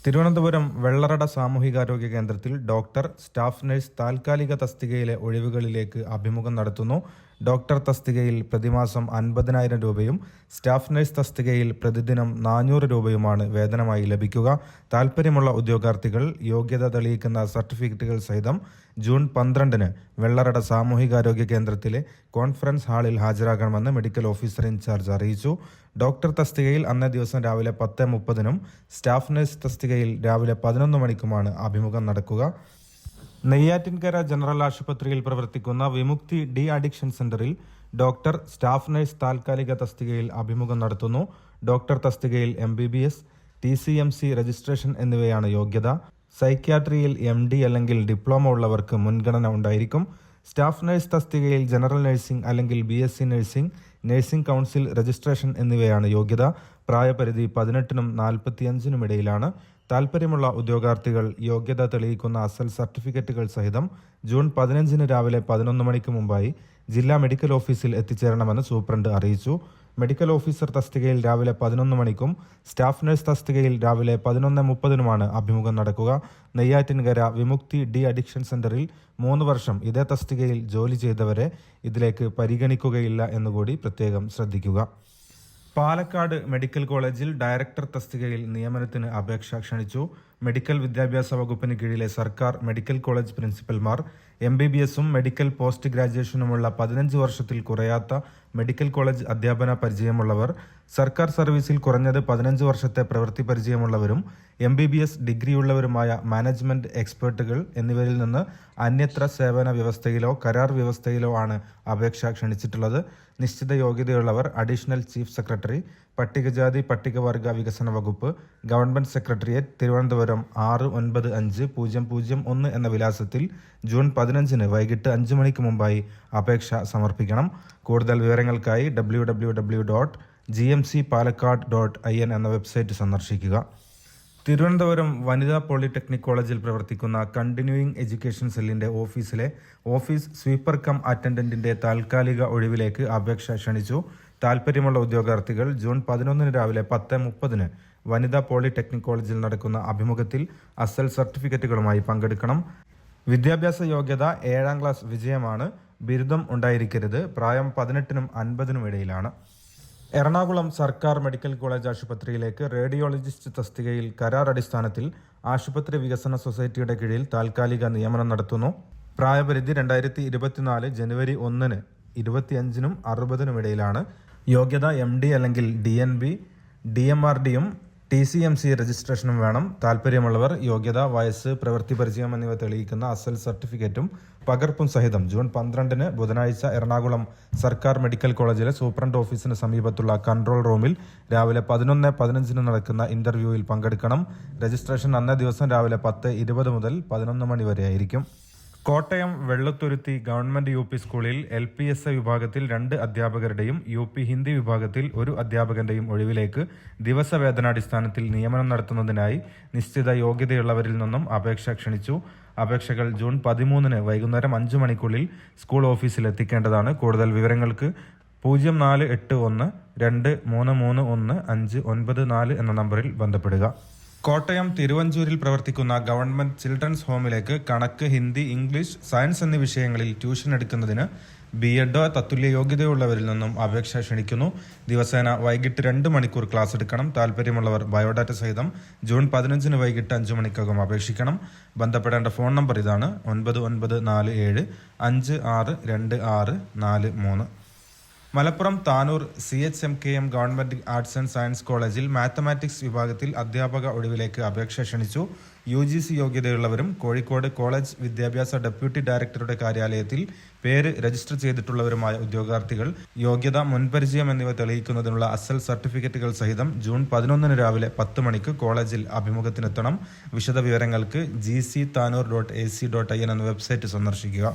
തിരുവനന്തപുരം വെള്ളറട സാമൂഹികാരോഗ്യ കേന്ദ്രത്തിൽ doctor, staff nurse താൽക്കാലിക തസ്തികയിലെ ഒഴിവുകളിലേക്ക് അഭിമുഖം നടത്തുന്നു. ഡോക്ടർ തസ്തികയിൽ പ്രതിമാസം 50,000 രൂപയും സ്റ്റാഫ് നഴ്സ് തസ്തികയിൽ പ്രതിദിനം 400 രൂപയുമാണ് വേതനമായി ലഭിക്കുക. താൽപ്പര്യമുള്ള ഉദ്യോഗാർത്ഥികൾ യോഗ്യത തെളിയിക്കുന്ന സർട്ടിഫിക്കറ്റുകൾ സഹിതം ജൂൺ 12-ന് വെള്ളറട സാമൂഹികാരോഗ്യ കേന്ദ്രത്തിലെ കോൺഫറൻസ് ഹാളിൽ ഹാജരാകണമെന്ന് മെഡിക്കൽ ഓഫീസർ ഇൻചാർജ് അറിയിച്ചു. ഡോക്ടർ തസ്തികയിൽ അന്നേ ദിവസം രാവിലെ 10:30-നും സ്റ്റാഫ് നഴ്സ് തസ്തികയിൽ രാവിലെ 11 മണിക്കുമാണ് അഭിമുഖം നടക്കുക. നെയ്യാറ്റിൻകര ജനറൽ ആശുപത്രിയിൽ പ്രവർത്തിക്കുന്ന വിമുക്തി ഡി അഡിക്ഷൻ സെന്ററിൽ ഡോക്ടർ, സ്റ്റാഫ് നഴ്സ് താൽക്കാലിക തസ്തികയിൽ അഭിമുഖം നടത്തുന്നു. ഡോക്ടർ തസ്തികയിൽ MBBS, TCMC രജിസ്ട്രേഷൻ എന്നിവയാണ് യോഗ്യത. സൈക്യാട്രിയിൽ MD അല്ലെങ്കിൽ ഡിപ്ലോമ ഉള്ളവർക്ക് മുൻഗണന ഉണ്ടായിരിക്കും. സ്റ്റാഫ് നഴ്സ് തസ്തികയിൽ ജനറൽ നഴ്സിംഗ് അല്ലെങ്കിൽ BSc nursing, nursing council registration എന്നിവയാണ് യോഗ്യത. പ്രായപരിധി 18-നും 45-നും ഇടയിലാണ്. താൽപ്പര്യമുള്ള ഉദ്യോഗാർത്ഥികൾ യോഗ്യത തെളിയിക്കുന്ന അസൽ സർട്ടിഫിക്കറ്റുകൾ സഹിതം ജൂൺ 15-ന് രാവിലെ 11 മണിക്ക് മുമ്പായി ജില്ലാ മെഡിക്കൽ ഓഫീസിൽ എത്തിച്ചേരണമെന്ന് സൂപ്രണ്ട് അറിയിച്ചു. മെഡിക്കൽ ഓഫീസർ തസ്തികയിൽ രാവിലെ 11 മണിക്കും സ്റ്റാഫ് നഴ്സ് തസ്തികയിൽ രാവിലെ 11:30-നുമാണ് അഭിമുഖം നടക്കുക. നെയ്യാറ്റിൻകര വിമുക്തി ഡി അഡിക്ഷൻ സെന്ററിൽ 3 വർഷം ഇതേ തസ്തികയിൽ ജോലി ചെയ്തവരെ ഇതിലേക്ക് പരിഗണിക്കുകയില്ല എന്നുകൂടി പ്രത്യേകം ശ്രദ്ധിക്കുക. പാലക്കാട് മെഡിക്കൽ കോളേജിൽ ഡയറക്ടർ തസ്തികയിൽ നിയമനത്തിന് അപേക്ഷ ക്ഷണിച്ചു. മെഡിക്കൽ വിദ്യാഭ്യാസ വകുപ്പിന് കീഴിലെ സർക്കാർ മെഡിക്കൽ കോളേജ് പ്രിൻസിപ്പൽമാർ, MBBSഉം മെഡിക്കൽ പോസ്റ്റ് ഗ്രാജുവേഷനുമുള്ള 15 വർഷത്തിൽ കുറയാത്ത മെഡിക്കൽ കോളേജ് അധ്യാപന പരിചയമുള്ളവർ, സർക്കാർ സർവീസിൽ കുറഞ്ഞത് 15 വർഷത്തെ പ്രവൃത്തി പരിചയമുള്ളവരും MBBS ഡിഗ്രിയുള്ളവരുമായ മാനേജ്മെന്റ് എക്സ്പേർട്ടുകൾ എന്നിവരിൽ നിന്ന് അന്യത്ര സേവന വ്യവസ്ഥയിലോ കരാർ വ്യവസ്ഥയിലോ ആണ് അപേക്ഷ ക്ഷണിച്ചിട്ടുള്ളത്. നിശ്ചിത യോഗ്യതയുള്ളവർ അഡീഷണൽ ചീഫ് സെക്രട്ടറി, പട്ടികജാതി പട്ടികവർഗ വികസന വകുപ്പ്, ഗവൺമെന്റ് സെക്രട്ടേറിയറ്റ്, തിരുവനന്തപുരം 695001 എന്ന വിലാസത്തിൽ ജൂൺ 15-ന് വൈകിട്ട് 5 മണിക്ക് മുമ്പായി അപേക്ഷ സമർപ്പിക്കണം. കൂടുതൽ വിവരങ്ങൾക്കായി www.gmcpalakkad.in എന്ന വെബ്സൈറ്റ് സന്ദർശിക്കുക. തിരുവനന്തപുരം വനിതാ പോളിടെക്നിക് കോളേജിൽ പ്രവർത്തിക്കുന്ന കണ്ടിന്യൂയിങ് എഡ്യൂക്കേഷൻ സെല്ലിന്റെ ഓഫീസ് സ്വീപ്പർ കം അറ്റൻഡന്റിന്റെ താൽക്കാലിക ഒഴിവിലേക്ക് അപേക്ഷ ക്ഷണിച്ചു. താൽപ്പര്യമുള്ള ഉദ്യോഗാർത്ഥികൾ ജൂൺ 11-ന് രാവിലെ 10:30-ന് വനിതാ പോളിടെക്നിക് കോളേജിൽ നടക്കുന്ന അഭിമുഖത്തിൽ അസൽ സർട്ടിഫിക്കറ്റുകളുമായി പങ്കെടുക്കണം. വിദ്യാഭ്യാസ യോഗ്യത 7ാം ക്ലാസ് വിജയമാണ്. ബിരുദം ഉണ്ടായിരിക്കരുത്. പ്രായം 18-നും 50-നും ഇടയിലാണ്. എറണാകുളം സർക്കാർ മെഡിക്കൽ കോളേജ് ആശുപത്രിയിലേക്ക് റേഡിയോളജിസ്റ്റ് തസ്തികയിൽ കരാർ അടിസ്ഥാനത്തിൽ ആശുപത്രി വികസന സൊസൈറ്റിയുടെ കീഴിൽ താൽക്കാലിക നിയമനം നടത്തുന്നു. പ്രായപരിധി 2024 ജനുവരി 1-ന് 25-നും 60-നും ഇടയിലാണ്. യോഗ്യത MD അല്ലെങ്കിൽ DNB, DMRDയും TCMC രജിസ്ട്രേഷനും വേണം. താൽപ്പര്യമുള്ളവർ യോഗ്യത, വയസ്സ്, പ്രവൃത്തി പരിചയം എന്നിവ തെളിയിക്കുന്ന അസൽ സർട്ടിഫിക്കറ്റും പകർപ്പും സഹിതം ജൂൺ 12-ന് ബുധനാഴ്ച എറണാകുളം സർക്കാർ മെഡിക്കൽ കോളേജിലെ സൂപ്രണ്ട് ഓഫീസിന് സമീപത്തുള്ള കൺട്രോൾ റൂമിൽ രാവിലെ 11:15-ന് നടക്കുന്ന ഇന്റർവ്യൂവിൽ പങ്കെടുക്കണം. രജിസ്ട്രേഷൻ അന്നേ ദിവസം രാവിലെ 10:20 മുതൽ 11 മണി വരെയായിരിക്കും. കോട്ടയം വെള്ളത്തുരുത്തി ഗവൺമെന്റ് UP സ്കൂളിൽ LPSA വിഭാഗത്തിൽ 2 അധ്യാപകരുടെയും UP ഹിന്ദി വിഭാഗത്തിൽ 1 അധ്യാപകന്റെയും ഒഴിവിലേക്ക് ദിവസവേതനാടിസ്ഥാനത്തിൽ നിയമനം നടത്തുന്നതിനായി നിശ്ചിത യോഗ്യതയുള്ളവരിൽ നിന്നും അപേക്ഷ ക്ഷണിച്ചു. അപേക്ഷകൾ ജൂൺ 13-ന് വൈകുന്നേരം 5 മണിക്കുള്ളിൽ സ്കൂൾ ഓഫീസിൽ എത്തിക്കേണ്ടതാണ്. കൂടുതൽ വിവരങ്ങൾക്ക് 048123315994 എന്ന നമ്പറിൽ ബന്ധപ്പെടുക. കോട്ടയം തിരുവഞ്ചൂരിൽ പ്രവർത്തിക്കുന്ന ഗവൺമെന്റ് ചിൽഡ്രൻസ് ഹോമിലേക്ക് കണക്ക്, ഹിന്ദി, ഇംഗ്ലീഷ്, സയൻസ് എന്നീ വിഷയങ്ങളിൽ ട്യൂഷൻ എടുക്കുന്നതിന് BEdോ തത്തുല്യ യോഗ്യതയുള്ളവരിൽ നിന്നും അപേക്ഷ ക്ഷണിക്കുന്നു. ദിവസേന വൈകിട്ട് 2 മണിക്കൂർ ക്ലാസ് എടുക്കണം. താൽപ്പര്യമുള്ളവർ ബയോഡാറ്റ സഹിതം ജൂൺ 15-ന് വൈകിട്ട് 5 മണിക്കകം അപേക്ഷിക്കണം. ബന്ധപ്പെടേണ്ട ഫോൺ നമ്പർ ഇതാണ്: 9947562643. Malappuram Tanur CHMKM government arts and science കോളേജിൽ മാത്തമാറ്റിക്സ് വിഭാഗത്തിൽ അധ്യാപക ഒഴിവിലേക്ക് അപേക്ഷ ക്ഷണിച്ചു. UGC യോഗ്യതയുള്ളവരും കോഴിക്കോട് കോളേജ് വിദ്യാഭ്യാസ ഡെപ്യൂട്ടി ഡയറക്ടറുടെ കാര്യാലയത്തിൽ പേര് രജിസ്റ്റർ ചെയ്തിട്ടുള്ളവരുമായ ഉദ്യോഗാർത്ഥികൾ യോഗ്യത, മുൻപരിചയം എന്നിവ തെളിയിക്കുന്നതിനുള്ള അസൽ സർട്ടിഫിക്കറ്റുകൾ സഹിതം ജൂൺ 11-ന് രാവിലെ 10 മണിക്ക് കോളേജിൽ അഭിമുഖത്തിനെത്തണം. വിശദവിവരങ്ങൾക്ക് gctanur.ac.in എന്ന വെബ്സൈറ്റ് സന്ദർശിക്കുക.